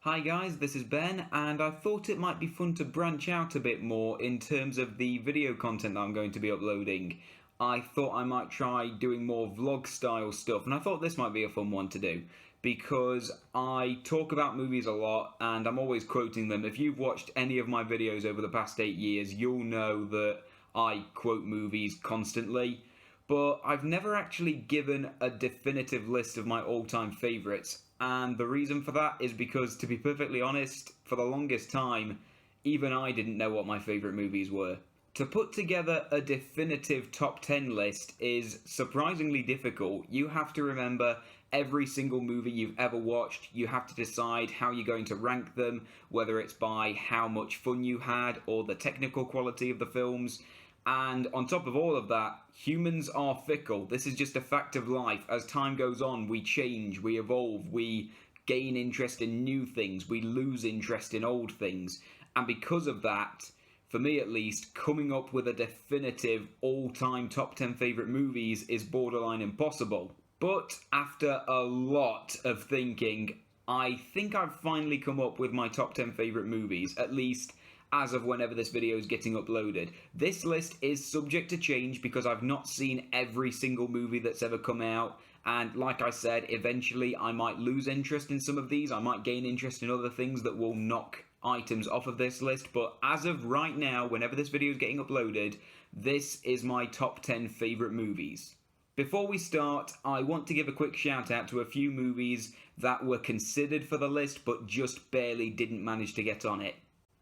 Hi guys, this is Ben, and I thought it might be fun to branch out a bit more in terms of the video content that I'm going to be uploading. I thought I might try doing more vlog style stuff, and I thought this might be a fun one to do, because I talk about movies a lot, and I'm always quoting them. If you've watched any of my videos over the past 8 years, you'll know that I quote movies constantly. But I've never actually given a definitive list of my all-time favourites, and the reason for that is because, to be perfectly honest, for the longest time, even I didn't know what my favourite movies were. To put together a definitive top 10 list is surprisingly difficult. You have to remember every single movie you've ever watched. You have to decide how you're going to rank them, whether it's by how much fun you had or the technical quality of the films. And on top of all of that, humans are fickle. This is just a fact of life. As time goes on, we change, we evolve, we gain interest in new things, we lose interest in old things. And because of that, for me at least, coming up with a definitive all-time top 10 favourite movies is borderline impossible. But after a lot of thinking, I think I've finally come up with my top 10 favourite movies, at least as of whenever this video is getting uploaded. This list is subject to change because I've not seen every single movie that's ever come out, and like I said, eventually I might lose interest in some of these, I might gain interest in other things that will knock items off of this list, but as of right now, whenever this video is getting uploaded, this is my top 10 favourite movies. Before we start, I want to give a quick shout out to a few movies that were considered for the list but just barely didn't manage to get on it.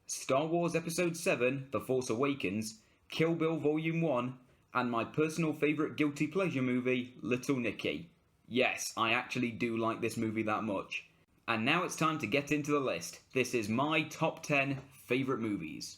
Star Wars Episode 7, The Force Awakens, Kill Bill Volume 1, and my personal favourite guilty pleasure movie, Little Nicky. Yes, I actually do like this movie that much. And now it's time to get into the list. This is my top 10 favourite movies.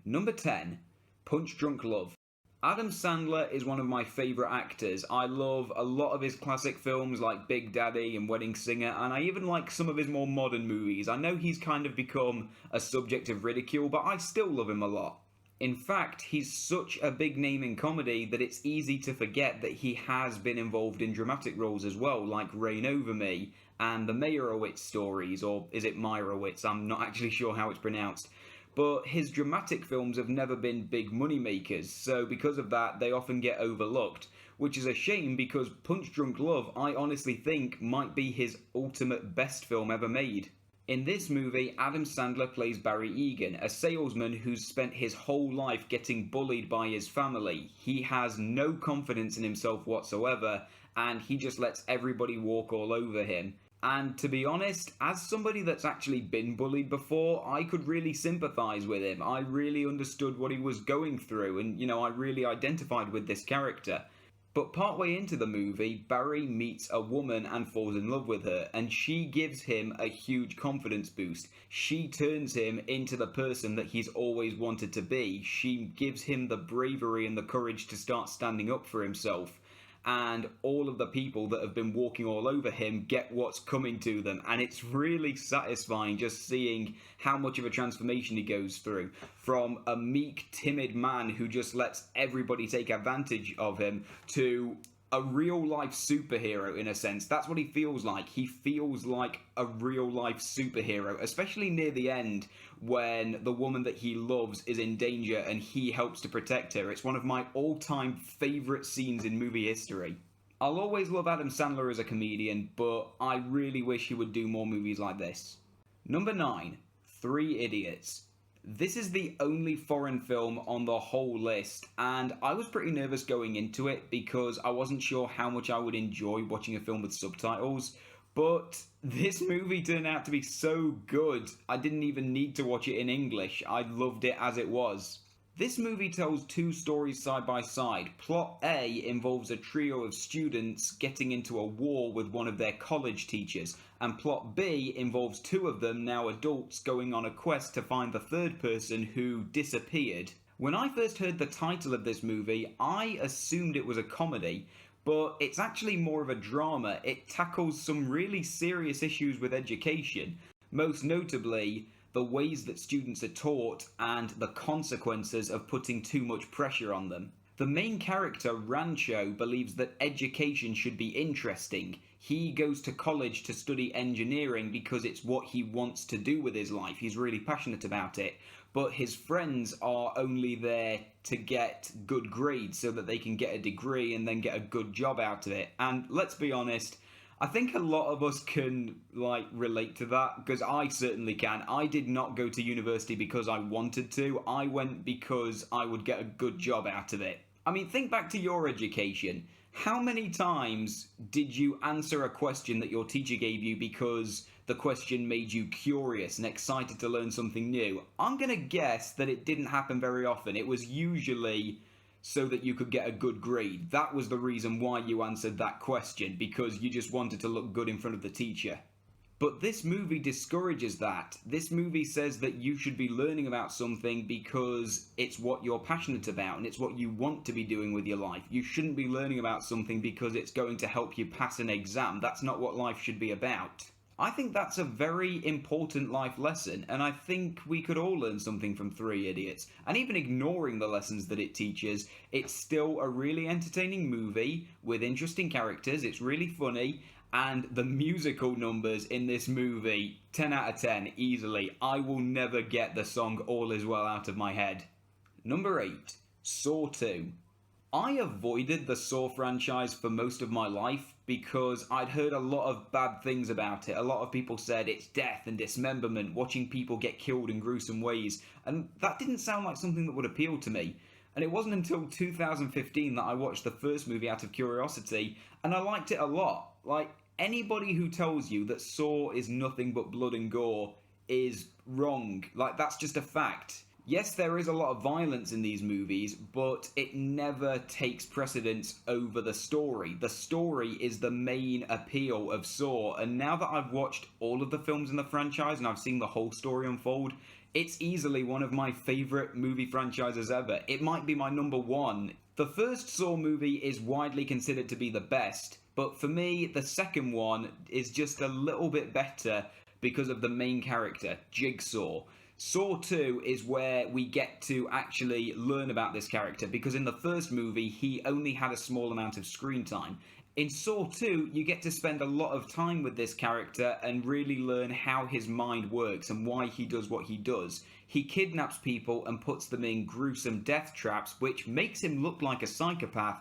Number 10, Punch Drunk Love. Adam Sandler is one of my favourite actors. I love a lot of his classic films like Big Daddy and Wedding Singer, and I even like some of his more modern movies. I know he's kind of become a subject of ridicule, but I still love him a lot. In fact, he's such a big name in comedy that it's easy to forget that he has been involved in dramatic roles as well, like Reign Over Me and the Meyerowitz stories, or is it Meyerowitz? I'm not actually sure how it's pronounced. But his dramatic films have never been big money makers, so because of that, they often get overlooked, which is a shame because Punch Drunk Love, I honestly think, might be his ultimate best film ever made. In this movie, Adam Sandler plays Barry Egan, a salesman who's spent his whole life getting bullied by his family. He has no confidence in himself whatsoever, and he just lets everybody walk all over him. And to be honest, as somebody that's actually been bullied before, I could really sympathise with him. I really understood what he was going through, and, I really identified with this character. But partway into the movie, Barry meets a woman and falls in love with her, and she gives him a huge confidence boost. She turns him into the person that he's always wanted to be. She gives him the bravery and the courage to start standing up for himself. And all of the people that have been walking all over him get what's coming to them. And it's really satisfying just seeing how much of a transformation he goes through. From a meek, timid man who just lets everybody take advantage of him to a real-life superhero, in a sense. That's what he feels like. He feels like a real-life superhero, especially near the end when the woman that he loves is in danger and he helps to protect her. It's one of my all-time favourite scenes in movie history. I'll always love Adam Sandler as a comedian, but I really wish he would do more movies like this. Number 9, Three Idiots. This is the only foreign film on the whole list, and I was pretty nervous going into it because I wasn't sure how much I would enjoy watching a film with subtitles, but this movie turned out to be so good, I didn't even need to watch it in English. I loved it as it was. This movie tells two stories side by side. Plot A involves a trio of students getting into a war with one of their college teachers, and plot B involves two of them, now adults, going on a quest to find the third person who disappeared. When I first heard the title of this movie, I assumed it was a comedy, but it's actually more of a drama. It tackles some really serious issues with education, most notably the ways that students are taught and the consequences of putting too much pressure on them. The main character, Rancho, believes that education should be interesting. He goes to college to study engineering because it's what he wants to do with his life. He's really passionate about it. But his friends are only there to get good grades so that they can get a degree and then get a good job out of it. And let's be honest, I think a lot of us can relate to that, because I certainly can. I did not go to university because I wanted to. I went because I would get a good job out of it. I mean, think back to your education. How many times did you answer a question that your teacher gave you because the question made you curious and excited to learn something new? I'm going to guess that it didn't happen very often. It was usually so that you could get a good grade. That was the reason why you answered that question, because you just wanted to look good in front of the teacher. But this movie discourages that. This movie says that you should be learning about something because it's what you're passionate about and it's what you want to be doing with your life. You shouldn't be learning about something because it's going to help you pass an exam. That's not what life should be about. I think that's a very important life lesson, and I think we could all learn something from Three Idiots. And even ignoring the lessons that it teaches, it's still a really entertaining movie with interesting characters. It's really funny. And the musical numbers in this movie, 10 out of 10, easily. I will never get the song All Is Well out of my head. Number 8, Saw 2. I avoided the Saw franchise for most of my life because I'd heard a lot of bad things about it. A lot of people said it's death and dismemberment, watching people get killed in gruesome ways, and that didn't sound like something that would appeal to me. And it wasn't until 2015 that I watched the first movie out of curiosity, and I liked it a lot. Anybody who tells you that Saw is nothing but blood and gore is wrong. That's just a fact. Yes, there is a lot of violence in these movies, but it never takes precedence over the story. The story is the main appeal of Saw, and now that I've watched all of the films in the franchise and I've seen the whole story unfold, it's easily one of my favourite movie franchises ever. It might be my number one. The first Saw movie is widely considered to be the best, but for me, the second one is just a little bit better because of the main character, Jigsaw. Saw 2 is where we get to actually learn about this character, because in the first movie, he only had a small amount of screen time. In Saw 2, you get to spend a lot of time with this character and really learn how his mind works and why he does what he does. He kidnaps people and puts them in gruesome death traps, which makes him look like a psychopath,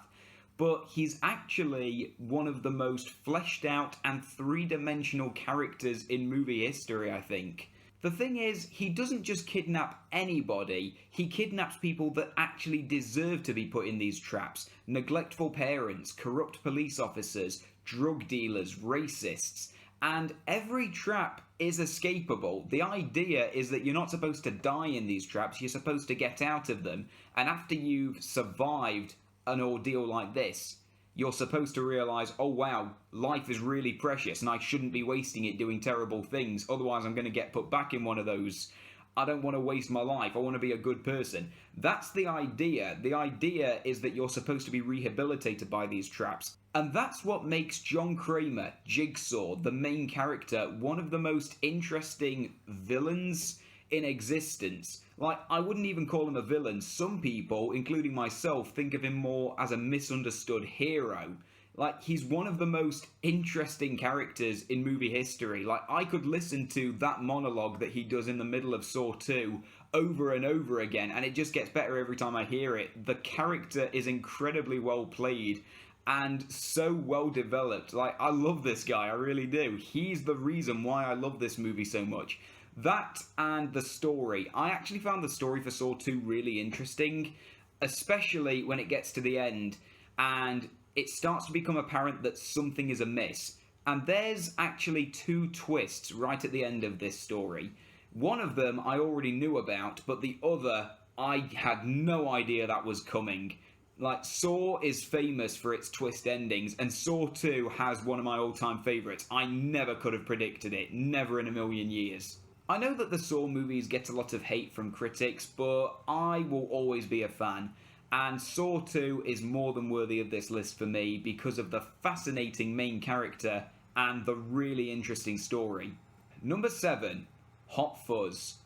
but he's actually one of the most fleshed out and three-dimensional characters in movie history, I think. The thing is, he doesn't just kidnap anybody, he kidnaps people that actually deserve to be put in these traps. Neglectful parents, corrupt police officers, drug dealers, racists. And every trap is escapable. The idea is that you're not supposed to die in these traps, you're supposed to get out of them. And after you've survived an ordeal like this, you're supposed to realise, oh wow, life is really precious and I shouldn't be wasting it doing terrible things, otherwise I'm going to get put back in one of those. I don't want to waste my life, I want to be a good person. That's the idea. The idea is that you're supposed to be rehabilitated by these traps. And that's what makes John Kramer, Jigsaw, the main character, one of the most interesting villains in existence. I wouldn't even call him a villain. Some people, including myself, think of him more as a misunderstood hero. He's one of the most interesting characters in movie history. I could listen to that monologue that he does in the middle of Saw 2 over and over again, and it just gets better every time I hear it. The character is incredibly well played and so well developed. I love this guy, I really do. He's the reason why I love this movie so much. That and the story. I actually found the story for Saw 2 really interesting, especially when it gets to the end and it starts to become apparent that something is amiss. And there's actually 2 twists right at the end of this story. One of them I already knew about, but the other I had no idea that was coming. Saw is famous for its twist endings, and Saw 2 has one of my all-time favourites. I never could have predicted it, never in a million years. I know that the Saw movies get a lot of hate from critics, but I will always be a fan. And Saw 2 is more than worthy of this list for me because of the fascinating main character and the really interesting story. Number 7, Hot Fuzz.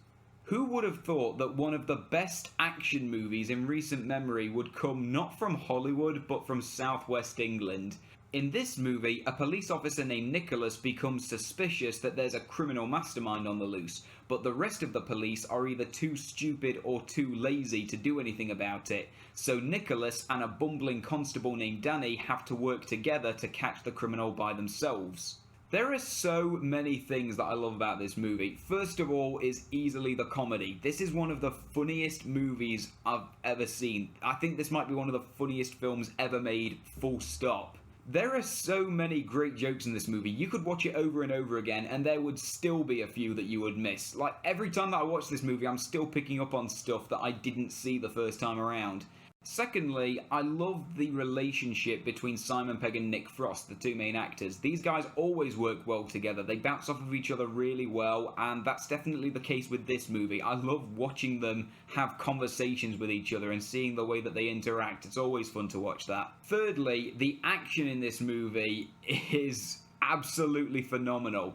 Who would have thought that one of the best action movies in recent memory would come not from Hollywood, but from southwest England? In this movie, a police officer named Nicholas becomes suspicious that there's a criminal mastermind on the loose, but the rest of the police are either too stupid or too lazy to do anything about it. So Nicholas and a bumbling constable named Danny have to work together to catch the criminal by themselves. There are so many things that I love about this movie. First of all is easily the comedy. This is one of the funniest movies I've ever seen. I think this might be one of the funniest films ever made, full stop. There are so many great jokes in this movie. You could watch it over and over again and there would still be a few that you would miss. Like, every time that I watch this movie, I'm still picking up on stuff that I didn't see the first time around. Secondly, I love the relationship between Simon Pegg and Nick Frost, the two main actors. These guys always work well together. They bounce off of each other really well, and that's definitely the case with this movie. I love watching them have conversations with each other and seeing the way that they interact. It's always fun to watch that. Thirdly, the action in this movie is absolutely phenomenal.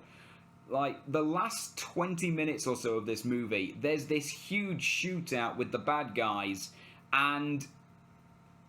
Like, the last 20 minutes or so of this movie, there's this huge shootout with the bad guys, and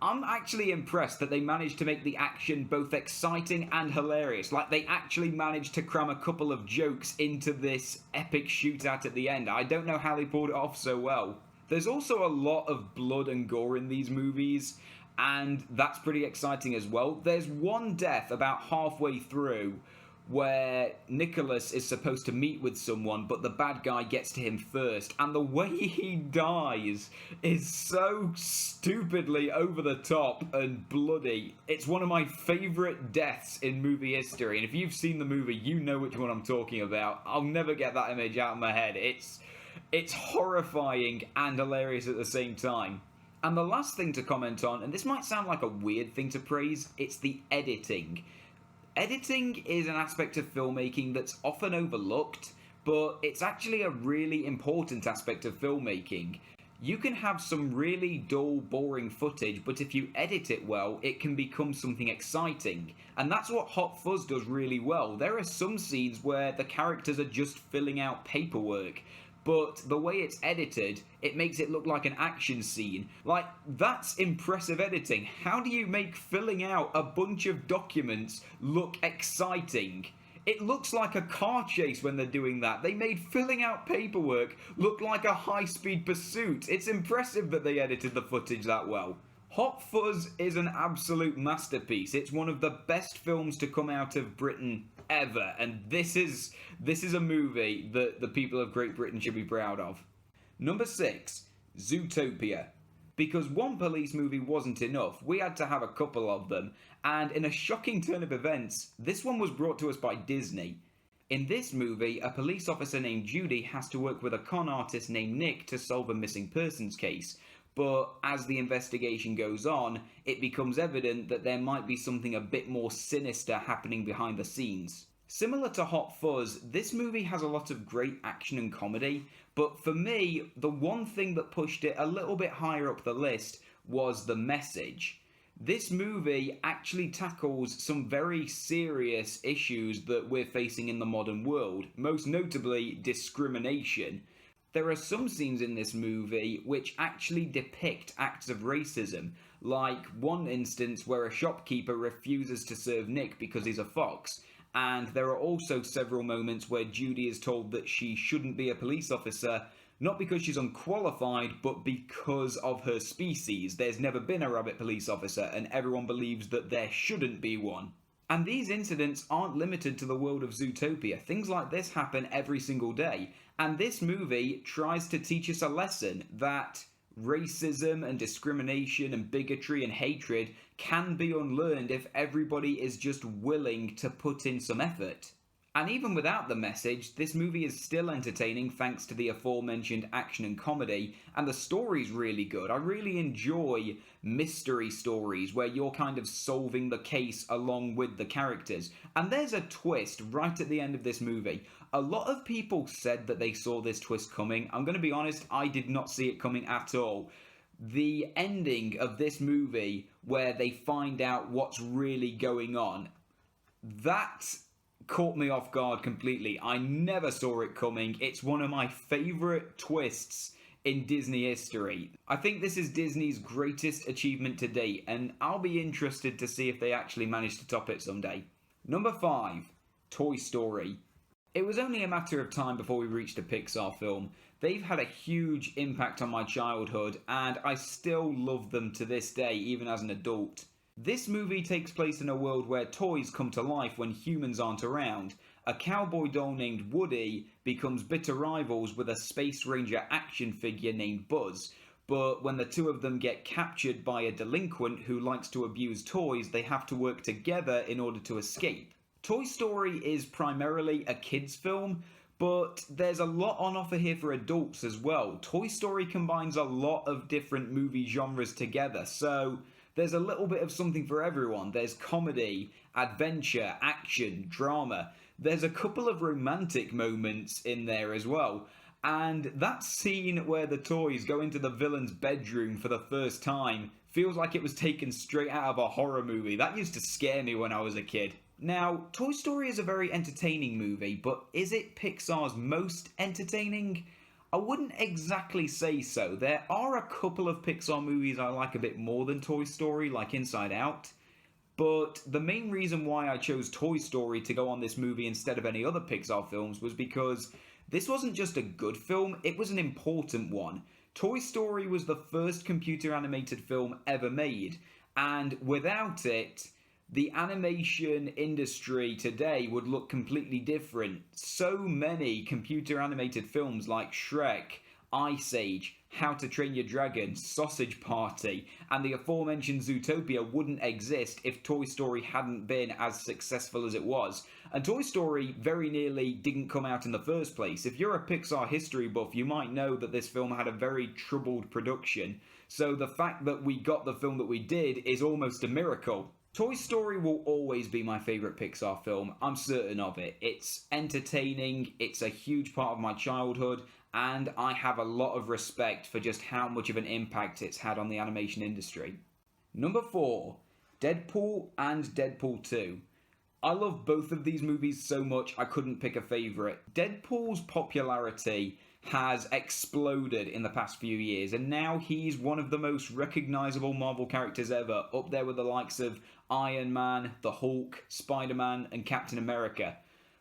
I'm actually impressed that they managed to make the action both exciting and hilarious. Like, they actually managed to cram a couple of jokes into this epic shootout at the end. I don't know how they pulled it off so well. There's also a lot of blood and gore in these movies, and that's pretty exciting as well. There's one death about halfway through where Nicholas is supposed to meet with someone, but the bad guy gets to him first, and the way he dies is so stupidly over the top and bloody. It's one of my favourite deaths in movie history, and if you've seen the movie, you know which one I'm talking about. I'll never get that image out of my head. It's horrifying and hilarious at the same time. And the last thing to comment on, and this might sound like a weird thing to praise, it's the editing. Editing is an aspect of filmmaking that's often overlooked, but it's actually a really important aspect of filmmaking. You can have some really dull, boring footage, but if you edit it well, it can become something exciting. And that's what Hot Fuzz does really well. There are some scenes where the characters are just filling out paperwork, but the way it's edited, it makes it look like an action scene. Like, that's impressive editing. How do you make filling out a bunch of documents look exciting? It looks like a car chase when they're doing that. They made filling out paperwork look like a high-speed pursuit. It's impressive that they edited the footage that well. Hot Fuzz is an absolute masterpiece. It's one of the best films to come out of Britain ever, and this is a movie that the people of Great Britain should be proud of. Number 6, Zootopia. Because one police movie wasn't enough, we had to have a couple of them, and in a shocking turn of events, this one was brought to us by Disney. In this movie, a police officer named Judy has to work with a con artist named Nick to solve a missing persons case. But as the investigation goes on, it becomes evident that there might be something a bit more sinister happening behind the scenes. Similar to Hot Fuzz, this movie has a lot of great action and comedy, but for me, the one thing that pushed it a little bit higher up the list was the message. This movie actually tackles some very serious issues that we're facing in the modern world, most notably discrimination. There are some scenes in this movie which actually depict acts of racism, like one instance where a shopkeeper refuses to serve Nick because he's a fox, and there are also several moments where Judy is told that she shouldn't be a police officer, not because she's unqualified, but because of her species. There's never been a rabbit police officer, and everyone believes that there shouldn't be one. And these incidents aren't limited to the world of Zootopia. Things like this happen every single day. And this movie tries to teach us a lesson that racism and discrimination and bigotry and hatred can be unlearned if everybody is just willing to put in some effort. And even without the message, this movie is still entertaining thanks to the aforementioned action and comedy, and the story's really good. I really enjoy mystery stories where you're kind of solving the case along with the characters. And there's a twist right at the end of this movie. A lot of people said that they saw this twist coming. I'm going to be honest, I did not see it coming at all. The ending of this movie where they find out what's really going on, that caught me off guard completely. I never saw it coming. It's one of my favourite twists in Disney history. I think this is Disney's greatest achievement to date, and I'll be interested to see if they actually manage to top it someday. Number 5, Toy Story. It was only a matter of time before we reached a Pixar film. They've had a huge impact on my childhood, and I still love them to this day, even as an adult. This movie takes place in a world where toys come to life when humans aren't around. A cowboy doll named Woody becomes bitter rivals with a Space Ranger action figure named Buzz. But when the two of them get captured by a delinquent who likes to abuse toys, they have to work together in order to escape. Toy Story is primarily a kids' film, but there's a lot on offer here for adults as well. Toy Story combines a lot of different movie genres together, so there's a little bit of something for everyone. There's comedy, adventure, action, drama. There's a couple of romantic moments in there as well. And that scene where the toys go into the villain's bedroom for the first time feels like it was taken straight out of a horror movie. That used to scare me when I was a kid. Now, Toy Story is a very entertaining movie, but is it Pixar's most entertaining? I wouldn't exactly say so. There are a couple of Pixar movies I like a bit more than Toy Story, like Inside Out. But the main reason why I chose Toy Story to go on this movie instead of any other Pixar films was because this wasn't just a good film, it was an important one. Toy Story was the first computer animated film ever made, and without it, the animation industry today would look completely different. So many computer animated films like Shrek, Ice Age, How to Train Your Dragon, Sausage Party, and the aforementioned Zootopia wouldn't exist if Toy Story hadn't been as successful as it was. And Toy Story very nearly didn't come out in the first place. If you're a Pixar history buff, you might know that this film had a very troubled production. So the fact that we got the film that we did is almost a miracle. Toy Story will always be my favourite Pixar film, I'm certain of it. It's entertaining, it's a huge part of my childhood, and I have a lot of respect for just how much of an impact it's had on the animation industry. Number 4, Deadpool and Deadpool 2. I love both of these movies so much I couldn't pick a favourite. Deadpool's popularity has exploded in the past few years, and now he's one of the most recognisable Marvel characters ever, up there with the likes of Iron Man, the Hulk, Spider-Man, and Captain America.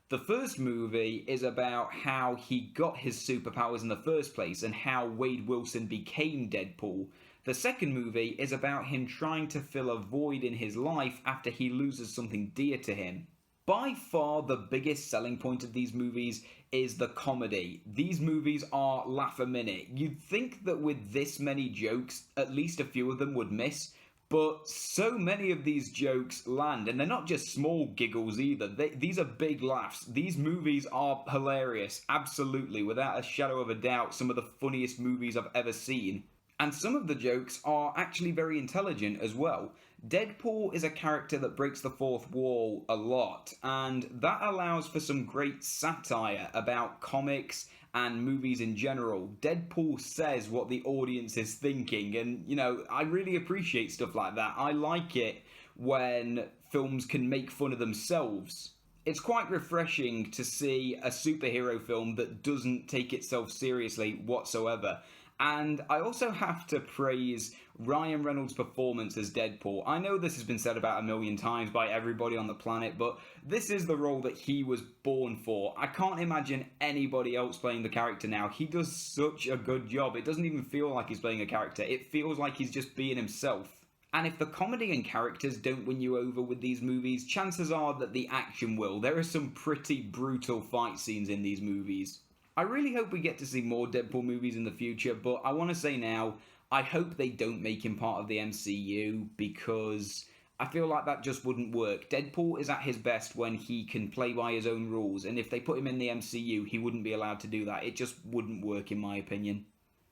The first movie is about how he got his superpowers in the first place and how Wade Wilson became Deadpool. The second movie is about him trying to fill a void in his life after he loses something dear to him. By far the biggest selling point of these movies is the comedy. These movies are laugh a minute. You'd think that with this many jokes, at least a few of them would miss, but so many of these jokes land, and they're not just small giggles either. These are big laughs. These movies are hilarious, absolutely, without a shadow of a doubt, some of the funniest movies I've ever seen. And some of the jokes are actually very intelligent as well. Deadpool is a character that breaks the fourth wall a lot, and that allows for some great satire about comics and movies in general. Deadpool says what the audience is thinking, and, I really appreciate stuff like that. I like it when films can make fun of themselves. It's quite refreshing to see a superhero film that doesn't take itself seriously whatsoever. And I also have to praise Ryan Reynolds' performance as Deadpool. I know this has been said about a million times by everybody on the planet, but this is the role that he was born for. I can't imagine anybody else playing the character now. He does such a good job. It doesn't even feel like he's playing a character. It feels like he's just being himself. And if the comedy and characters don't win you over with these movies, chances are that the action will. There are some pretty brutal fight scenes in these movies. I really hope we get to see more Deadpool movies in the future, but I want to say now, I hope they don't make him part of the MCU, because I feel like that just wouldn't work. Deadpool is at his best when he can play by his own rules, and if they put him in the MCU, he wouldn't be allowed to do that. It just wouldn't work, in my opinion.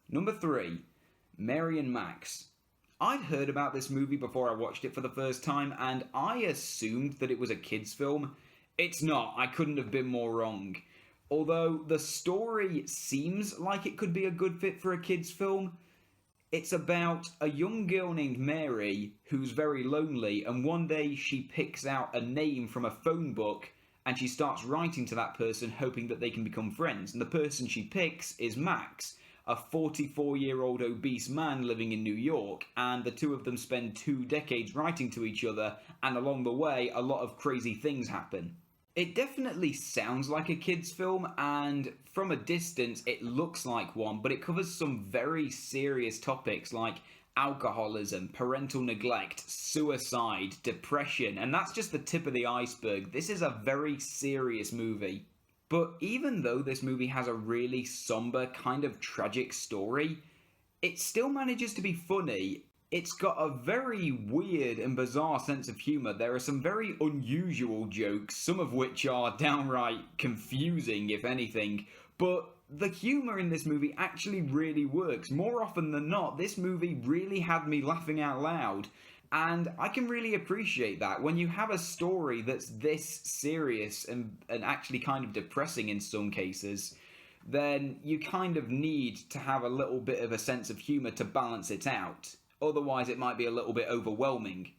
Number 3, Mary and Max. I'd heard about this movie before I watched it for the first time, and I assumed that it was a kids' film. It's not. I couldn't have been more wrong. Although the story seems like it could be a good fit for a kids' film, it's about a young girl named Mary who's very lonely, and one day she picks out a name from a phone book and she starts writing to that person hoping that they can become friends. And the person she picks is Max, a 44-year-old obese man living in New York, and the two of them spend 2 decades writing to each other, and along the way, a lot of crazy things happen. It definitely sounds like a kid's film, and from a distance it looks like one, but it covers some very serious topics like alcoholism, parental neglect, suicide, depression, and that's just the tip of the iceberg. This is a very serious movie. But even though this movie has a really somber, kind of tragic story, it still manages to be funny. It's got a very weird and bizarre sense of humour. There are some very unusual jokes, some of which are downright confusing, if anything. But the humour in this movie actually really works. More often than not, this movie really had me laughing out loud. And I can really appreciate that. When you have a story that's this serious and actually kind of depressing in some cases, then you kind of need to have a little bit of a sense of humour to balance it out. Otherwise, it might be a little bit overwhelming.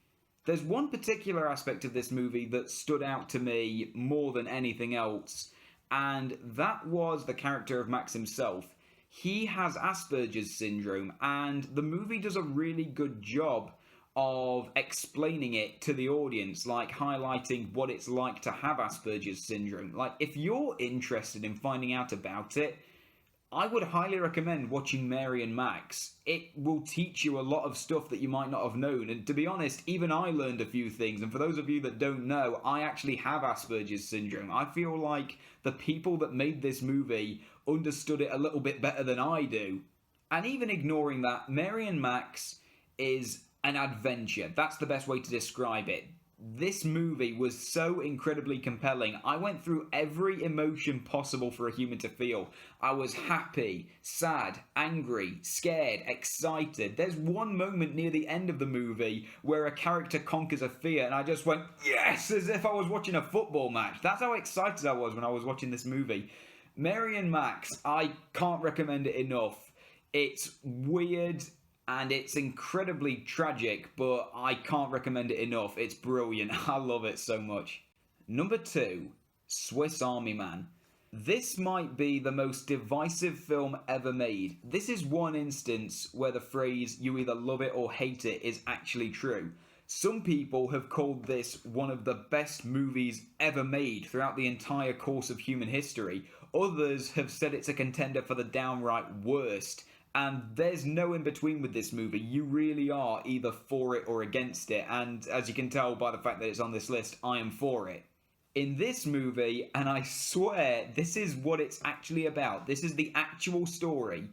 There's one particular aspect of this movie that stood out to me more than anything else, and that was the character of Max himself. He has Asperger's syndrome, and the movie does a really good job of explaining it to the audience, like highlighting what it's like to have Asperger's syndrome. Like, if you're interested in finding out about it, I would highly recommend watching Mary and Max. It will teach you a lot of stuff that you might not have known, and to be honest, even I learned a few things, and for those of you that don't know, I actually have Asperger's syndrome. I feel like the people that made this movie understood it a little bit better than I do. And even ignoring that, Mary and Max is an adventure. That's the best way to describe it. This movie was so incredibly compelling. I went through every emotion possible for a human to feel. I was happy, sad, angry, scared, excited. There's one moment near the end of the movie where a character conquers a fear and I just went, yes, as if I was watching a football match. That's how excited I was when I was watching this movie. Mary and Max, I can't recommend it enough. It's weird and it's incredibly tragic, but I can't recommend it enough. It's brilliant. I love it so much. Number 2, Swiss Army Man. This might be the most divisive film ever made. This is one instance where the phrase, you either love it or hate it, is actually true. Some people have called this one of the best movies ever made throughout the entire course of human history. Others have said it's a contender for the downright worst. And there's no in between with this movie. You really are either for it or against it. And as you can tell by the fact that it's on this list, I am for it. In this movie, and I swear this is what it's actually about, this is the actual story,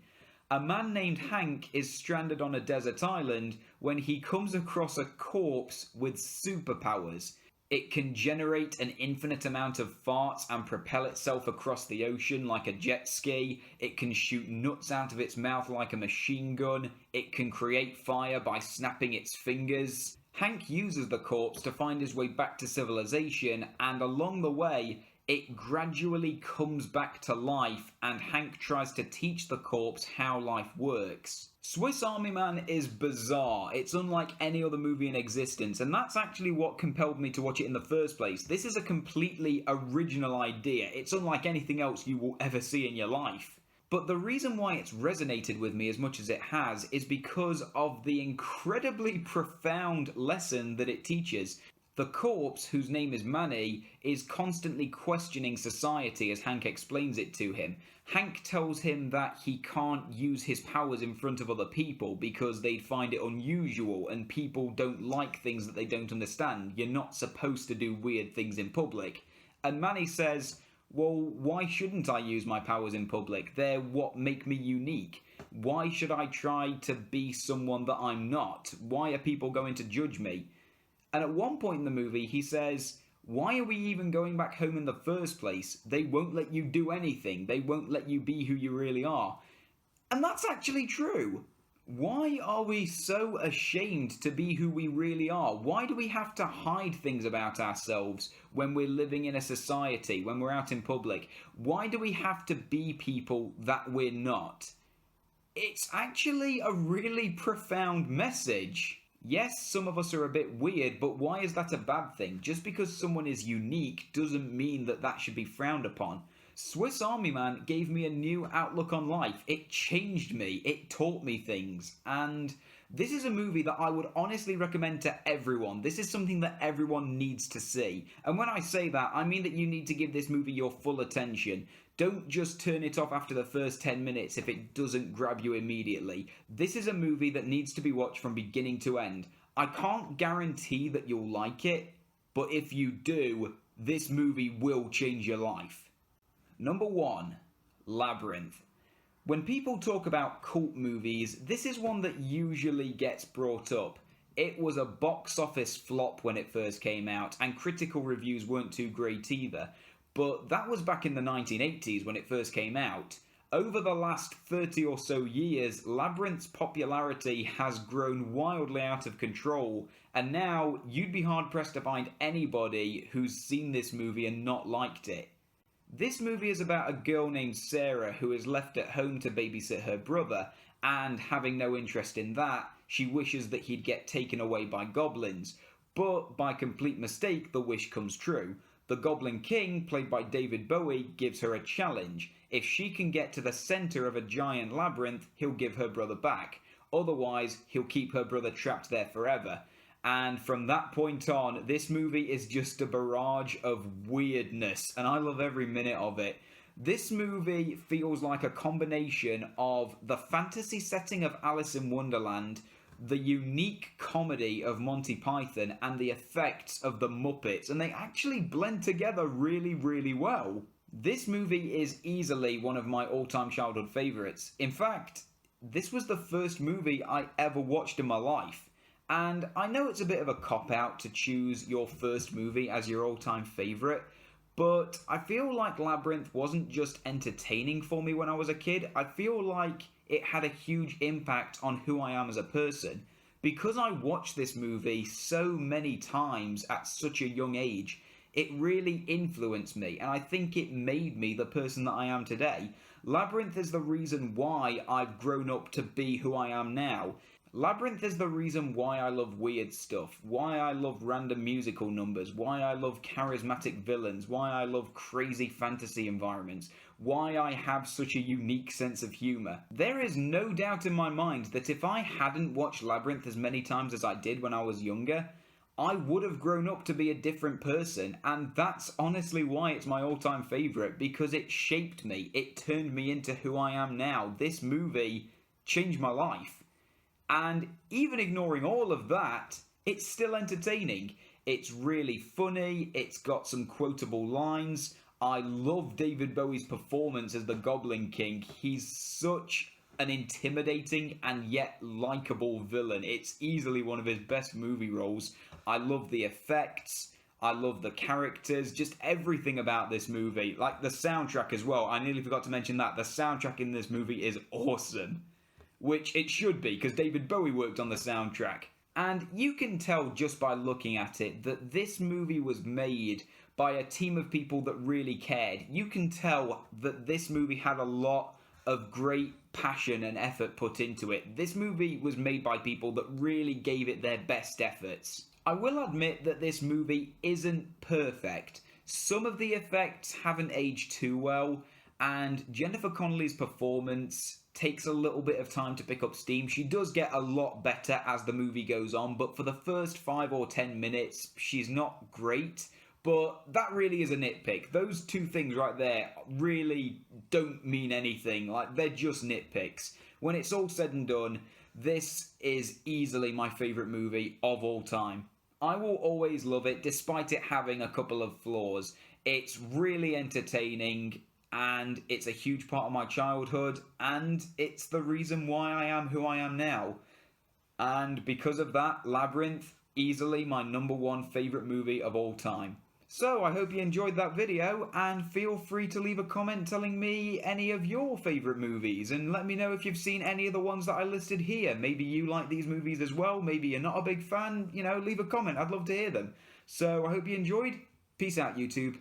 a man named Hank is stranded on a desert island when he comes across a corpse with superpowers. It can generate an infinite amount of farts and propel itself across the ocean like a jet ski. It can shoot nuts out of its mouth like a machine gun. It can create fire by snapping its fingers. Hank uses the corpse to find his way back to civilization, and along the way, it gradually comes back to life, and Hank tries to teach the corpse how life works. Swiss Army Man is bizarre. It's unlike any other movie in existence, and that's actually what compelled me to watch it in the first place. This is a completely original idea. It's unlike anything else you will ever see in your life. But the reason why it's resonated with me as much as it has is because of the incredibly profound lesson that it teaches. The corpse, whose name is Manny, is constantly questioning society as Hank explains it to him. Hank tells him that he can't use his powers in front of other people because they'd find it unusual and people don't like things that they don't understand. You're not supposed to do weird things in public. And Manny says, well, why shouldn't I use my powers in public? They're what make me unique. Why should I try to be someone that I'm not? Why are people going to judge me? And at one point in the movie, he says, why are we even going back home in the first place? They won't let you do anything. They won't let you be who you really are. And that's actually true. Why are we so ashamed to be who we really are? Why do we have to hide things about ourselves when we're living in a society, when we're out in public? Why do we have to be people that we're not? It's actually a really profound message. Yes, some of us are a bit weird, but why is that a bad thing? Just because someone is unique doesn't mean that that should be frowned upon. Swiss Army Man gave me a new outlook on life. It changed me, it taught me things, and this is a movie that I would honestly recommend to everyone. This is something that everyone needs to see. And when I say that, I mean that you need to give this movie your full attention. Don't just turn it off after the first 10 minutes if it doesn't grab you immediately. This is a movie that needs to be watched from beginning to end. I can't guarantee that you'll like it, but if you do, this movie will change your life. Number 1, Labyrinth. When people talk about cult movies, this is one that usually gets brought up. It was a box office flop when it first came out, and critical reviews weren't too great either. But that was back in the 1980s when it first came out. Over the last 30 or so years, Labyrinth's popularity has grown wildly out of control, and now you'd be hard-pressed to find anybody who's seen this movie and not liked it. This movie is about a girl named Sarah who is left at home to babysit her brother, and having no interest in that, she wishes that he'd get taken away by goblins. But by complete mistake, the wish comes true. The Goblin King, played by David Bowie, gives her a challenge. If she can get to the centre of a giant labyrinth, he'll give her brother back. Otherwise, he'll keep her brother trapped there forever. And from that point on, this movie is just a barrage of weirdness, and I love every minute of it. This movie feels like a combination of the fantasy setting of Alice in Wonderland, the unique comedy of Monty Python, and the effects of the Muppets, and they actually blend together really, really well. This movie is easily one of my all-time childhood favourites. In fact, this was the first movie I ever watched in my life. And I know it's a bit of a cop-out to choose your first movie as your all-time favourite, but I feel like Labyrinth wasn't just entertaining for me when I was a kid. I feel like it had a huge impact on who I am as a person. Because I watched this movie so many times at such a young age, it really influenced me, and I think it made me the person that I am today. Labyrinth is the reason why I've grown up to be who I am now. Labyrinth is the reason why I love weird stuff, why I love random musical numbers, why I love charismatic villains, why I love crazy fantasy environments, why I have such a unique sense of humour. There is no doubt in my mind that if I hadn't watched Labyrinth as many times as I did when I was younger, I would have grown up to be a different person, and that's honestly why it's my all-time favourite, because it shaped me, it turned me into who I am now. This movie changed my life. And even ignoring all of that, it's still entertaining. It's really funny, it's got some quotable lines. I love David Bowie's performance as the Goblin King. He's such an intimidating and yet likeable villain. It's easily one of his best movie roles. I love the effects, I love the characters, just everything about this movie. Like the soundtrack as well, I nearly forgot to mention that. The soundtrack in this movie is awesome. Which it should be, because David Bowie worked on the soundtrack. And you can tell just by looking at it that this movie was made by a team of people that really cared. You can tell that this movie had a lot of great passion and effort put into it. This movie was made by people that really gave it their best efforts. I will admit that this movie isn't perfect. Some of the effects haven't aged too well, and Jennifer Connelly's performance takes a little bit of time to pick up steam. She does get a lot better as the movie goes on, but for the first 5 or 10 minutes, she's not great. But that really is a nitpick. Those two things right there really don't mean anything. Like, they're just nitpicks. When it's all said and done, this is easily my favourite movie of all time. I will always love it, despite it having a couple of flaws. It's really entertaining, and it's a huge part of my childhood, and it's the reason why I am who I am now. And because of that, Labyrinth, easily my #1 favourite movie of all time. So I hope you enjoyed that video, and feel free to leave a comment telling me any of your favourite movies, and let me know if you've seen any of the ones that I listed here. Maybe you like these movies as well, maybe you're not a big fan, leave a comment, I'd love to hear them. So I hope you enjoyed. Peace out, YouTube.